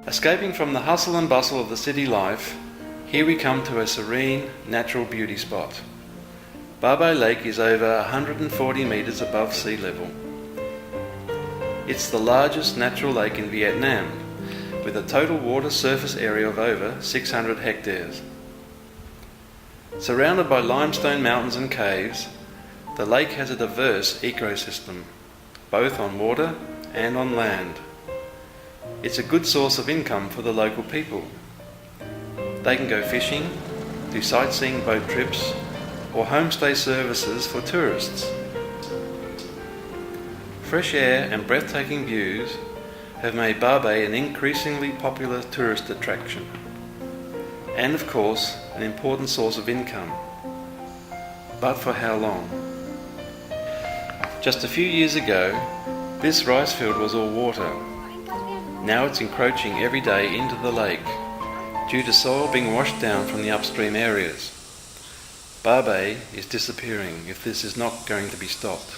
Escaping from the hustle and bustle of the city life, here we come to a serene, natural beauty spot. Ba Be Lake is over 140 metres above sea level. It's the largest natural lake in Vietnam, with a total water surface area of over 600 hectares. Surrounded by limestone mountains and caves, the lake has a diverse ecosystem, both on water and on land. It's a good source of income for the local people. They can go fishing, do sightseeing boat trips, or homestay services for tourists. Fresh air and breathtaking views have made Ba Be an increasingly popular tourist attraction, and of course an important source of income. But for how long? Just a few years ago, this rice field was all water. Now it's encroaching every day into the lake due to soil being washed down from the upstream areas. Ba Be is disappearing if this is not going to be stopped.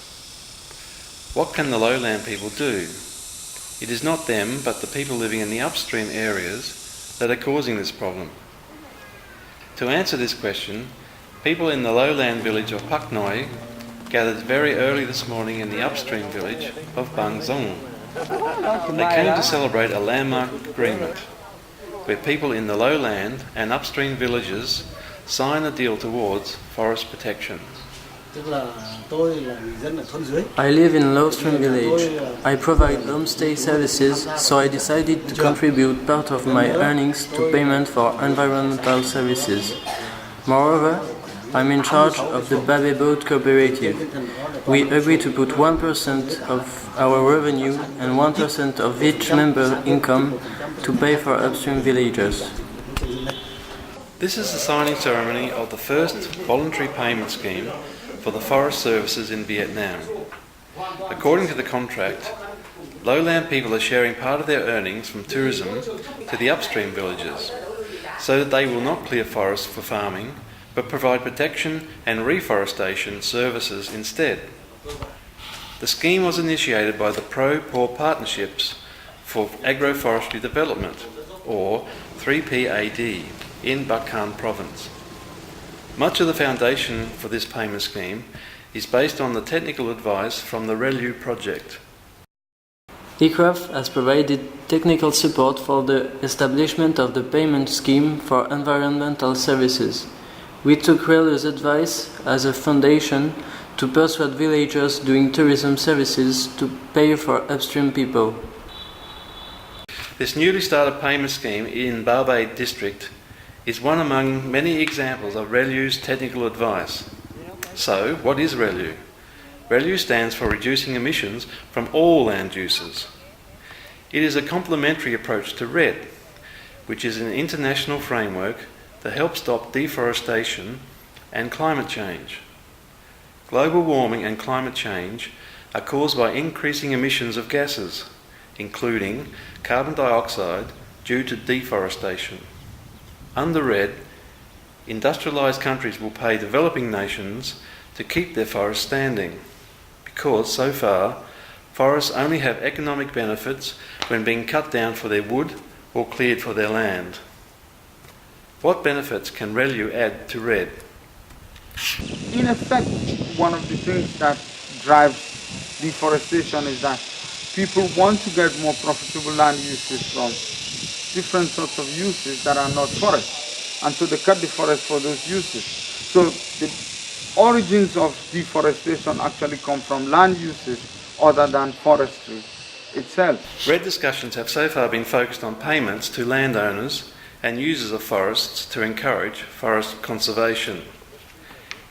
What can the lowland people do? It is not them, but the people living in the upstream areas that are causing this problem. To answer this question, people in the lowland village of Pak Noi gathered very early this morning in the upstream village of Bang Zong. They came to celebrate a landmark agreement where people in the lowland and upstream villages sign a deal towards forest protection. I live in Lowstream village. I provide homestay services, so I decided to contribute part of my earnings to payment for environmental services. Moreover, I'm in charge of the Ba Be Boat Cooperative. We agree to put 1% of our revenue and 1% of each member income to pay for upstream villagers. This is the signing ceremony of the first voluntary payment scheme for the forest services in Vietnam. According to the contract, lowland people are sharing part of their earnings from tourism to the upstream villages, so that they will not clear forests for farming, but provide protection and reforestation services instead. The scheme was initiated by the Pro-Poor Partnerships for Agroforestry Development, or 3PAD, in Bắc Cạn province. Much of the foundation for this payment scheme is based on the technical advice from the REALU project. ICRAF has provided technical support for the establishment of the payment scheme for environmental services. We took REALU's advice as a foundation to persuade villagers doing tourism services to pay for upstream people. This newly started payment scheme in Ba Be district is one among many examples of REALU's technical advice. So, what is REALU? REALU stands for Reducing Emissions from All Land Uses. It is a complementary approach to RED, which is an international framework that helps stop deforestation and climate change. Global warming and climate change are caused by increasing emissions of gases, including carbon dioxide due to deforestation. Under RED, industrialised countries will pay developing nations to keep their forests standing, because so far forests only have economic benefits when being cut down for their wood or cleared for their land. What benefits can REALU add to RED? In effect, one of the things that drives deforestation is that people want to get more profitable land uses from different sorts of uses that are not forest, and so they cut the forest for those uses. So the origins of deforestation actually come from land uses other than forestry itself. RED discussions have so far been focused on payments to landowners and users of forests to encourage forest conservation.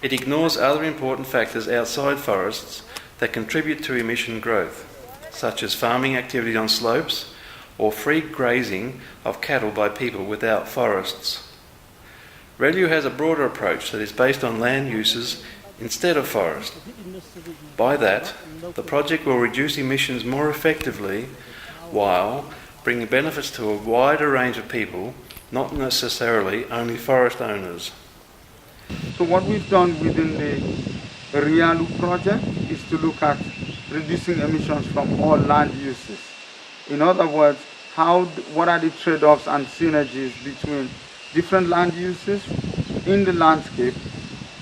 It ignores other important factors outside forests that contribute to emission growth, such as farming activity on slopes or free grazing of cattle by people without forests. REALU has a broader approach that is based on land uses instead of forest. By that, the project will reduce emissions more effectively while bringing benefits to a wider range of people, not necessarily only forest owners. So what we've done within the REALU project is to look at reducing emissions from all land uses. In other words, what are the trade-offs and synergies between different land uses in the landscape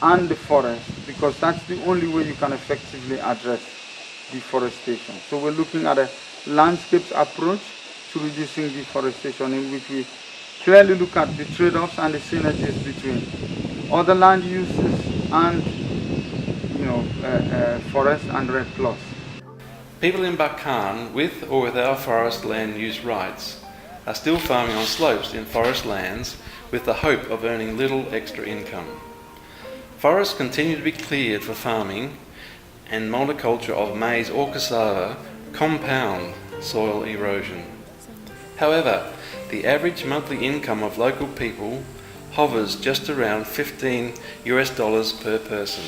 and the forest, because that's the only way you can effectively address deforestation. So we're looking at a landscapes approach to reducing deforestation, in which we clearly look at the trade-offs and the synergies between other land uses and forest and RED plus. People in Bakkan, with or without forest land use rights, are still farming on slopes in forest lands with the hope of earning little extra income. Forests continue to be cleared for farming, and monoculture of maize or cassava compound soil erosion. However, the average monthly income of local people hovers just around $15 per person.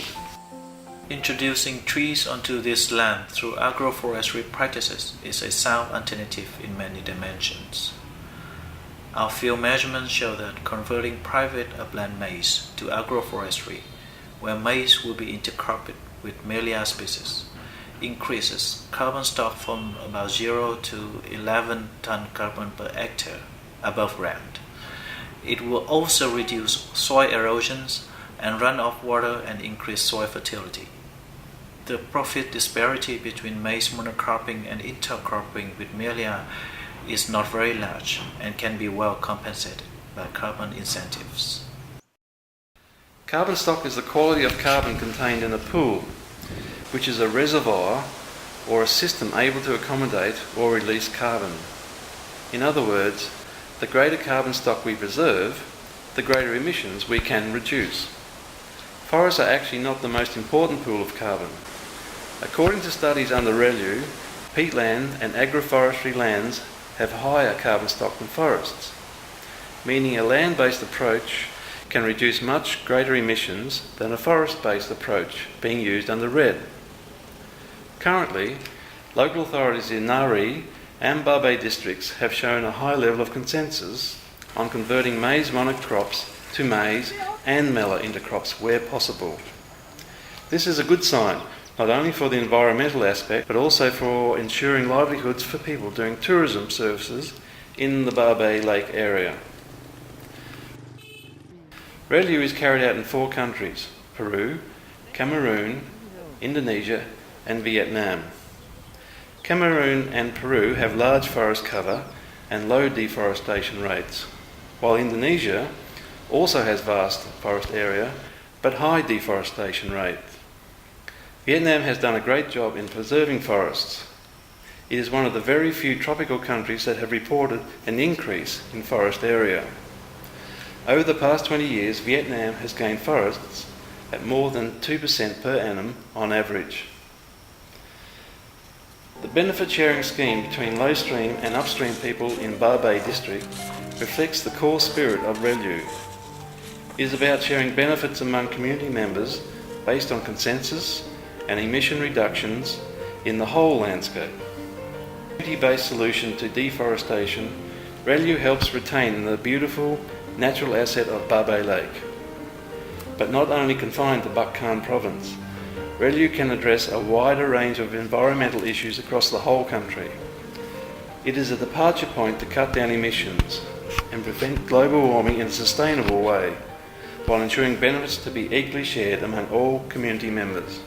Introducing trees onto this land through agroforestry practices is a sound alternative in many dimensions. Our field measurements show that converting private upland maize to agroforestry, where maize will be intercropped with Melia species, increases carbon stock from about 0 to 11 ton carbon per hectare above ground. It will also reduce soil erosions and runoff water and increase soil fertility. The profit disparity between maize monocropping and intercropping with Melia is not very large and can be well compensated by carbon incentives. Carbon stock is the quality of carbon contained in a pool, which is a reservoir or a system able to accommodate or release carbon. In other words, the greater carbon stock we preserve, the greater emissions we can reduce. Forests are actually not the most important pool of carbon. According to studies under REALU, peatland and agroforestry lands have higher carbon stock than forests, meaning a land-based approach can reduce much greater emissions than a forest-based approach being used under RED. Currently, local authorities in Nari and Babay districts have shown a high level of consensus on converting maize monocrops to maize and mela intercrops where possible. This is a good sign, not only for the environmental aspect, but also for ensuring livelihoods for people doing tourism services in the Babay Lake area. REALU is carried out in 4 countries: Peru, Cameroon, Indonesia and Vietnam. Cameroon and Peru have large forest cover and low deforestation rates, while Indonesia also has vast forest area but high deforestation rate. Vietnam has done a great job in preserving forests. It is one of the very few tropical countries that have reported an increase in forest area. Over the past 20 years, Vietnam has gained forests at more than 2% per annum on average. The benefit sharing scheme between low-stream and upstream people in Babay district reflects the core spirit of REALU. It is about sharing benefits among community members based on consensus and emission reductions in the whole landscape. Community-based solution to deforestation, REALU helps retain the beautiful natural asset of Babay Lake. But not only confined to Bakkan province, REALU can address a wider range of environmental issues across the whole country. It is a departure point to cut down emissions and prevent global warming in a sustainable way, while ensuring benefits to be equally shared among all community members.